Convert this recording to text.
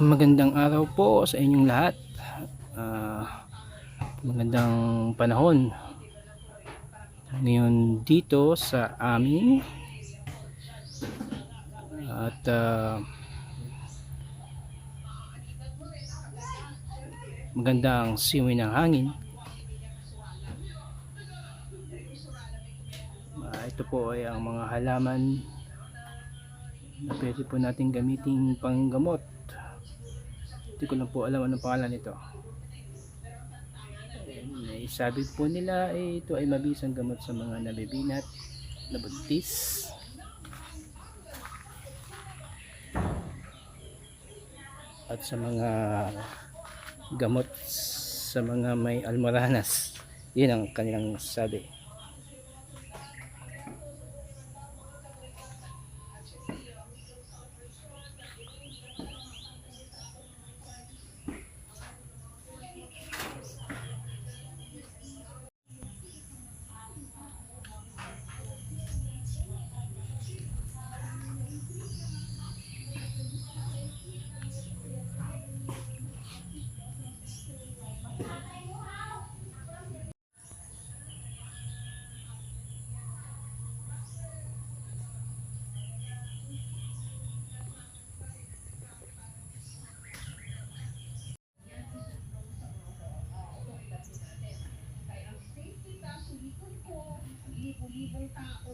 Magandang araw po sa inyong lahat. Magandang panahon ngayon dito sa amin at magandang simoy ng hangin. Ito po ay ang mga halaman na pwede po natin gamitin panggamot. Hindi ko lang po alam anong pangalan nito. Sabi po nila ito ay mabisang gamot sa mga nabibinat, nabuntis, at sa mga gamot sa mga may almoranas. Yun ang kanilang sabi. Libo-libong tao